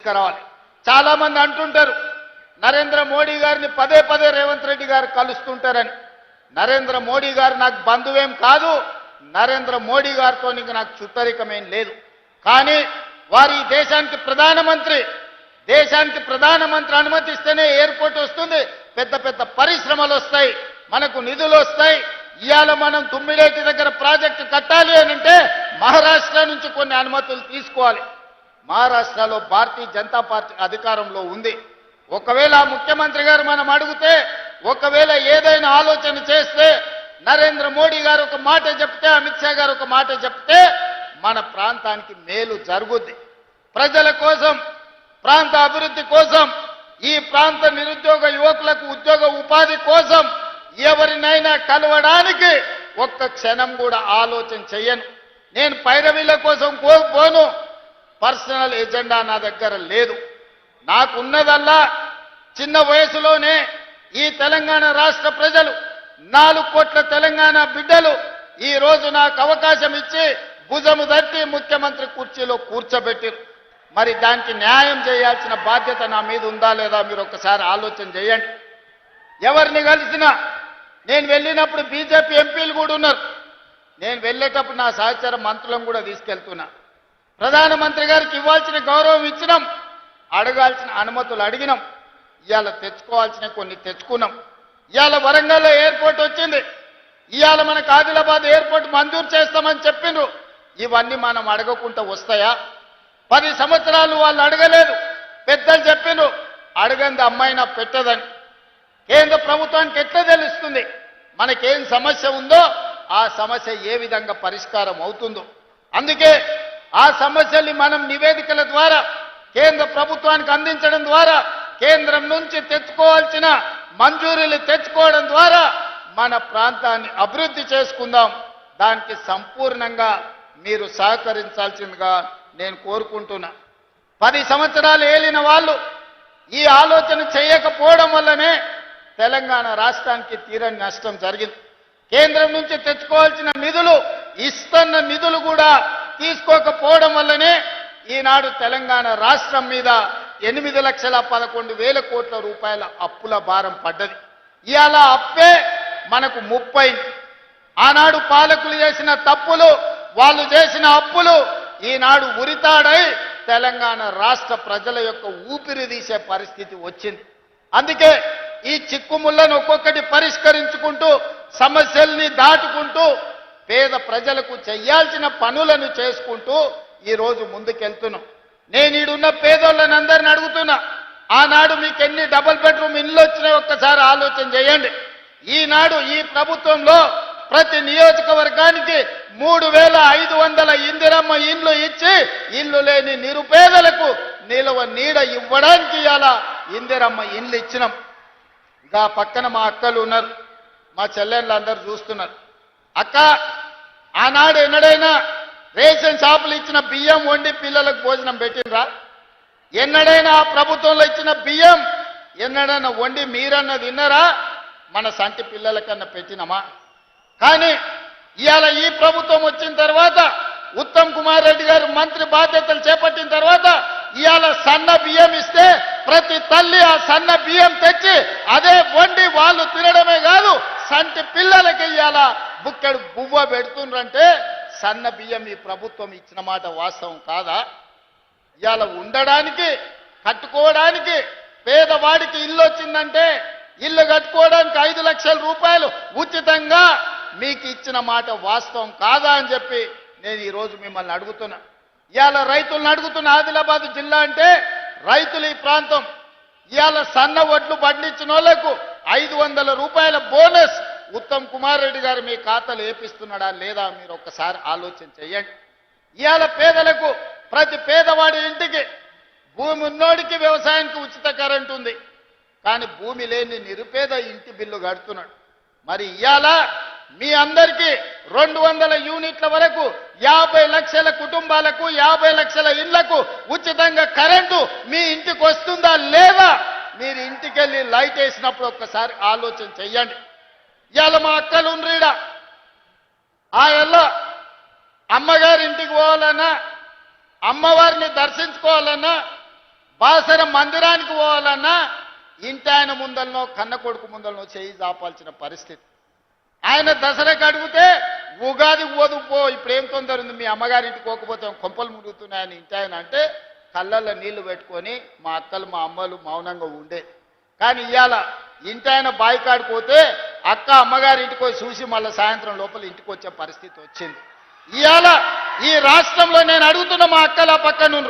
తీసుకురావాలి. చాలా మంది అంటుంటారు నరేంద్ర మోడీ గారిని పదే పదే రేవంత్ రెడ్డి గారు కలుస్తుంటారని. నరేంద్ర మోడీ గారు నాకు బంధువేం కాదు, నరేంద్ర మోడీ గారితో నాకు చుట్టరికమేం లేదు. కానీ వారి దేశానికి ప్రధానమంత్రి అనుమతిస్తేనే ఎయిర్పోర్ట్ వస్తుంది, పెద్ద పెద్ద పరిశ్రమలు వస్తాయి, మనకు నిధులు వస్తాయి. ఇవాళ మనం తుమ్మిడేటి దగ్గర ప్రాజెక్టు కట్టాలి అంటే మహారాష్ట్ర నుంచి కొన్ని అనుమతులు తీసుకోవాలి. మహారాష్ట్రలో భారతీయ జనతా పార్టీ అధికారంలో ఉంది. ఒకవేళ ముఖ్యమంత్రి గారు మనం అడిగితే, ఒకవేళ ఏదైనా ఆలోచన చేస్తే, నరేంద్ర మోడీ గారు ఒక మాట చెప్తే, అమిత్ షా గారు ఒక మాట చెప్తే మన ప్రాంతానికి మేలు జరుగుద్ది. ప్రజల కోసం, ప్రాంత అభివృద్ధి కోసం, ఈ ప్రాంత నిరుద్యోగ యువకులకు ఉద్యోగ ఉపాధి కోసం ఎవరినైనా కలవడానికి ఒక్క క్షణం కూడా ఆలోచన చెయ్యను. నేను పైరవీల కోసం పోను. పర్సనల్ ఎజెండా నా దగ్గర లేదు. నాకున్నదల్లా చిన్న వయసులోనే ఈ తెలంగాణ రాష్ట్ర ప్రజలు 4 కోట్ల తెలంగాణ బిడ్డలు ఈ రోజు నాకు అవకాశం ఇచ్చి భుజము తట్టి ముఖ్యమంత్రి కుర్చీలో కూర్చోబెట్టారు. మరి దానికి న్యాయం చేయాల్సిన బాధ్యత నా మీద ఉందా లేదా మీరు ఒక్కసారి ఆలోచన చేయండి. ఎవరిని కలిసినా, నేను వెళ్ళినప్పుడు బీజేపీ ఎంపీలు కూడా ఉన్నారు. నేను వెళ్ళేటప్పుడు నా సహచర మంత్రులను కూడా తీసుకెళ్తున్నా. ప్రధానమంత్రి గారికి ఇవ్వాల్సిన గౌరవం ఇచ్చినాం, అడగాల్సిన అనుమతులు అడిగినాం. ఇవాళ తెచ్చుకోవాల్సిన కొన్ని తెచ్చుకున్నాం. ఇవాళ వరంగల్లో ఎయిర్పోర్ట్ వచ్చింది. ఇవాళ మనకు ఆదిలాబాద్ ఎయిర్పోర్ట్ మంజూరు చేస్తామని చెప్పిండ్రు. ఇవన్నీ మనం అడగకుండా వస్తాయా? 10 సంవత్సరాలు వాళ్ళు అడగలేదు. పెద్దలు చెప్పిండ్రు అడగంది అమ్మాయినా పెట్టదని. కేంద్ర ప్రభుత్వానికి ఎట్లా తెలుస్తుంది మనకేం సమస్య ఉందో, ఆ సమస్య ఏ విధంగా పరిష్కారం అవుతుందో? అందుకే ఆ సమస్యల్ని మనం నివేదికల ద్వారా కేంద్ర ప్రభుత్వానికి అందించడం ద్వారా, కేంద్రం నుంచి తెచ్చుకోవాల్సిన మంజూరీలు తెచ్చుకోవడం ద్వారా మన ప్రాంతాన్ని అభివృద్ధి చేసుకుందాం. దానికి సంపూర్ణంగా మీరు సహకరించాల్సిందిగా నేను కోరుకుంటున్నా. 10 సంవత్సరాలు ఏలిన వాళ్ళు ఈ ఆలోచన చేయకపోవడం వల్లనే తెలంగాణ రాష్ట్రానికి తీరని నష్టం జరిగింది. కేంద్రం నుంచి తెచ్చుకోవాల్సిన నిధులు, ఇస్తున్న నిధులు కూడా తీసుకోకపోవడం వల్లనే ఈనాడు తెలంగాణ రాష్ట్రం మీద 8,11,000 కోట్ల రూపాయల అప్పుల భారం పడ్డది. ఇవాళ అప్పే మనకు 30. ఆనాడు పాలకులు చేసిన తప్పులు, వాళ్ళు చేసిన అప్పులు ఈనాడు ఉరితాడై తెలంగాణ రాష్ట్ర ప్రజల యొక్క ఊపిరి తీసే పరిస్థితి వచ్చింది. అందుకే ఈ చిక్కుముళ్లను ఒక్కొక్కటి పరిష్కరించుకుంటూ, సమస్యల్ని దాటుకుంటూ, పేద ప్రజలకు చేయాల్సిన పనులను చేసుకుంటూ ఈరోజు ముందుకెళ్తున్నాం. నేను ఈడున్న పేదోళ్ళని అందరిని అడుగుతున్నా, ఆనాడు మీకు ఎన్ని డబుల్ బెడ్రూమ్ ఇళ్ళు వచ్చినాయి ఒక్కసారి ఆలోచన చేయండి. ఈనాడు ఈ ప్రభుత్వంలో ప్రతి నియోజకవర్గానికి 3,500 ఇందిరమ్మ ఇండ్లు ఇచ్చి, ఇల్లు లేని నిరుపేదలకు నిలవ నీడ ఇవ్వడానికి ఇలా ఇందిరమ్మ ఇండ్లు ఇచ్చినాం. ఇంకా పక్కన మా అక్కలు ఉన్నారు, మా చెల్లెళ్ళు అందరూ చూస్తున్నారు. అక్క, ఆనాడు ఎన్నడైనా రేషన్ షాపులు ఇచ్చిన బియ్యం వండి పిల్లలకు భోజనం పెట్టినరా? ఎన్నడైనా ఆ ప్రభుత్వంలో ఇచ్చిన బియ్యం ఎన్నడైనా వండి మీరన్నా తిన్నరా? మన సంటి పిల్లలకన్నా పెట్టినమా? కానీ ఇవాళ ఈ ప్రభుత్వం వచ్చిన తర్వాత, ఉత్తమ్ కుమార్ రెడ్డి గారు మంత్రి బాధ్యతలు చేపట్టిన తర్వాత, ఇవాళ సన్న బియ్యం ఇస్తే ప్రతి తల్లి ఆ సన్న బియ్యం తెచ్చి అదే వండి వాళ్ళు తినడమే కాదు, సంటి పిల్లలకి ఇవాళ బుక్కెడు బువ్వ పెడుతుండ్రంటే సన్న బియ్యం ఈ ప్రభుత్వం ఇచ్చిన మాట వాస్తవం కాదా? ఇవాళ ఉండడానికి, కట్టుకోవడానికి, పేదవాడికి ఇల్లు వచ్చిందంటే ఇల్లు కట్టుకోవడానికి 5 లక్షల రూపాయలు ఉచితంగా మీకు ఇచ్చిన మాట వాస్తవం కాదా అని చెప్పి నేను ఈరోజు మిమ్మల్ని అడుగుతున్నా. ఇవాళ రైతులను అడుగుతున్న, ఆదిలాబాద్ జిల్లా అంటే రైతులు ఈ ప్రాంతం. ఇవాళ సన్న వడ్లు పండించిన వాళ్ళకు 500 రూపాయల బోనస్ ఉత్తమ్ కుమార్ రెడ్డి గారు మీ ఖాతాలు వేపిస్తున్నాడా లేదా మీరు ఒక్కసారి ఆలోచన చేయండి. ఇవాళ పేదలకు, ప్రతి పేదవాడి ఇంటికి, భూమి ఉన్నోడికి వ్యవసాయానికి ఉచిత కరెంటు ఉంది, కానీ భూమి లేని నిరుపేద ఇంటి బిల్లు కడుతున్నాడు. మరి ఇవాళ మీ అందరికీ 200 యూనిట్ల వరకు 50 లక్షల కుటుంబాలకు, 50 లక్షల ఇళ్లకు ఉచితంగా కరెంటు మీ ఇంటికి వస్తుందా లేదా? మీరు ఇంటికి వెళ్ళి లైట్ వేసినప్పుడు ఒక్కసారి ఆలోచన చెయ్యండి. ఇవాళ మా అక్కలు ఉండ్రీడ, ఆ ఎల్లో అమ్మగారి ఇంటికి పోవాలన్నా, అమ్మవారిని దర్శించుకోవాలన్నా బాసర మందిరానికి పోవాలన్నా ఇంటి ఆయన ముందలనో కన్న కొడుకు ముందలనో చేయి జాపాల్సిన పరిస్థితి. ఆయన దసరాకి అడిగితే ఉగాది ఓదుపో ఇప్పుడు ఏం తొందర ఉంది, మీ అమ్మగారింటికి పోకపోతే కొంపలు మురుగుతున్నాయని ఇంటి ఆయన అంటే కళ్ళల్లో నీళ్లు పెట్టుకొని మా అక్కలు మా అమ్మలు మౌనంగా ఉండే. కానీ ఇవాళ ఇంటి ఆయన బాయికాడికి పోతే అక్క అమ్మగారింటికి పోయి చూసి మళ్ళీ సాయంత్రం లోపల ఇంటికి వచ్చే పరిస్థితి వచ్చింది. ఇవాళ ఈ రాష్ట్రంలో నేను అడుగుతున్న మా అక్కల పక్కన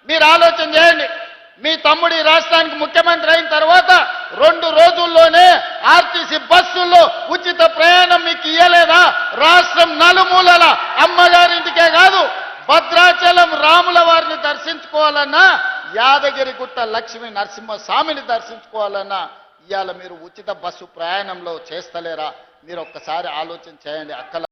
మీరు ఆలోచన చేయండి. మీ తమ్ముడు ఈ రాష్ట్రానికి ముఖ్యమంత్రి అయిన తర్వాత 2 రోజుల్లోనే ఆర్టీసీ బస్సుల్లో ఉచిత ప్రయాణం మీకు ఇయ్యలేదా? రాష్ట్రం నలుమూలల అమ్మగారింటికే కాదు భద్రాచలం రాముల వారిని దర్శించుకోవాలన్నా, యాదగిరిగుట్ట లక్ష్మీ నరసింహస్వామిని దర్శించుకోవాలన్నా ఇవాళ మీరు ఉచిత బస్సు ప్రయాణంలో చేస్తలేరా? మీరు ఒక్కసారి ఆలోచన చేయండి అక్కల